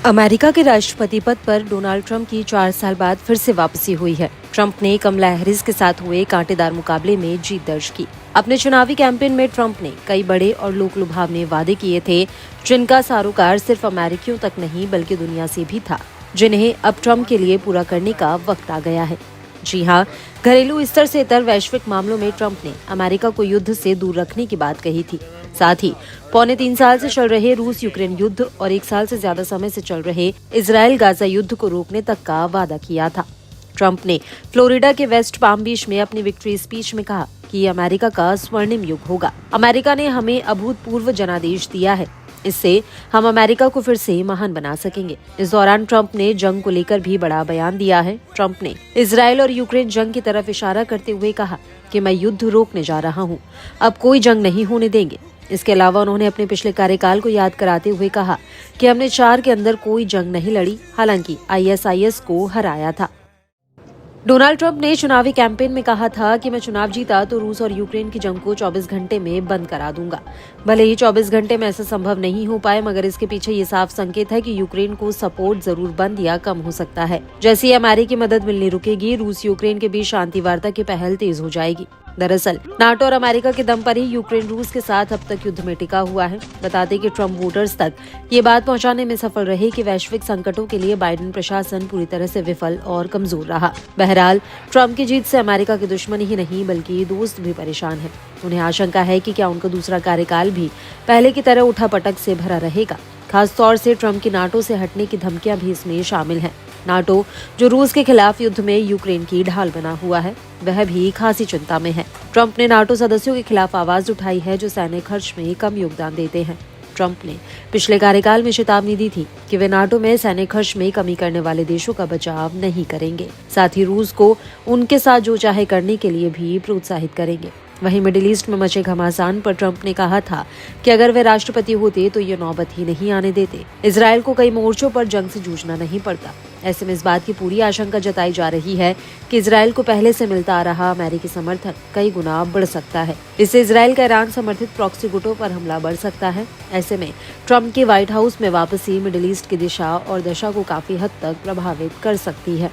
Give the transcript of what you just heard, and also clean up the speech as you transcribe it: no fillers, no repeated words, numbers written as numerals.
America के राष्ट्रपति पद पर डोनाल्ड ट्रंप की 4 साल बाद फिर से वापसी हुई है। ट्रंप ने कमला हैरिस के साथ हुए कांटेदार मुकाबले में जीत दर्ज की। अपने चुनावी कैंपेन में ट्रंप ने कई बड़े और लोक लुभावने वादे किए थे, जिनका सरोकार सिर्फ अमेरिकियों तक नहीं बल्कि दुनिया से भी था, जिन्हें अब ट्रंप के लिए पूरा करने का वक्त आ गया है। जी हाँ, घरेलू स्तर से इतर वैश्विक मामलों में ट्रंप ने अमेरिका को युद्ध से दूर रखने की बात कही थी। साथ ही 3.25 साल से चल रहे रूस यूक्रेन युद्ध और 1 साल से ज्यादा समय से चल रहे इजराइल गाजा युद्ध को रोकने तक का वादा किया था। ट्रंप ने फ्लोरिडा के वेस्ट पाम बीच में अपनी विक्ट्री स्पीच में कहा कि ये अमेरिका का स्वर्णिम युग होगा। अमेरिका ने हमें अभूतपूर्व जनादेश दिया है, इससे हम अमेरिका को फिर से महान बना सकेंगे। इस दौरान ट्रंप ने जंग को लेकर भी बड़ा बयान दिया है। ट्रंप ने इजराइल और यूक्रेन जंग की तरफ इशारा करते हुए कहा कि मैं युद्ध रोकने जा रहा हूं, अब कोई जंग नहीं होने देंगे। इसके अलावा उन्होंने अपने पिछले कार्यकाल को याद कराते हुए कहा कि हमने 4 के अंदर कोई जंग नहीं लड़ी, हालांकि ISIS को हराया था। डोनाल्ड ट्रंप ने चुनावी कैंपेन में कहा था कि मैं चुनाव जीता तो रूस और यूक्रेन की जंग को 24 घंटे में बंद करा दूंगा। भले ही 24 घंटे में ऐसा संभव नहीं हो पाए, मगर इसके पीछे ये साफ संकेत है कि यूक्रेन को सपोर्ट जरूर बंद या कम हो सकता है। जैसे ही अमेरिकी मदद मिलनी रुकेगी, रूस यूक्रेन के बीच शांति वार्ता की पहल तेज हो जाएगी। दरअसल नाटो और अमेरिका के दम पर ही यूक्रेन रूस के साथ अब तक युद्ध में टिका हुआ है। बता दें कि ट्रंप वोटर्स तक ये बात पहुंचाने में सफल रहे कि वैश्विक संकटों के लिए बाइडेन प्रशासन पूरी तरह से विफल और कमजोर रहा। बहरहाल ट्रंप की जीत से अमेरिका के दुश्मन ही नहीं बल्कि दोस्त भी परेशान हैं। उन्हें आशंका है कि क्या उनका दूसरा कार्यकाल भी पहले की तरह उठापटक से भरा रहेगा। खास तौर से ट्रंप की नाटो से हटने की धमकियां भी इसमें शामिल हैं। नाटो, जो रूस के खिलाफ युद्ध में यूक्रेन की ढाल बना हुआ है, वह भी खासी चिंता में है। ट्रंप ने नाटो सदस्यों के खिलाफ आवाज उठाई है जो सैन्य खर्च में कम योगदान देते हैं। ट्रंप ने पिछले कार्यकाल में चेतावनी दी थी कि वे नाटो में सैन्य खर्च में कमी करने वाले देशों का बचाव नहीं करेंगे, साथ ही रूस को उनके साथ जो चाहे करने के लिए भी प्रोत्साहित करेंगे। वहीं मिडिल ईस्ट में मचे घमासान पर ट्रंप ने कहा था कि अगर वे राष्ट्रपति होते तो ये नौबत ही नहीं आने देते। इजराइल को कई मोर्चों पर जंग से जूझना नहीं पड़ता। ऐसे में इस बात की पूरी आशंका जताई जा रही है कि इजराइल को पहले से मिलता आ रहा अमेरिकी समर्थन कई गुना बढ़ सकता है। इससे इजराइल का ईरान समर्थित प्रॉक्सी गुटों पर हमला बढ़ सकता है। ऐसे में ट्रंप की व्हाइट हाउस में वापसी मिडिल ईस्ट की दिशा और दशा को काफी हद तक प्रभावित कर सकती है।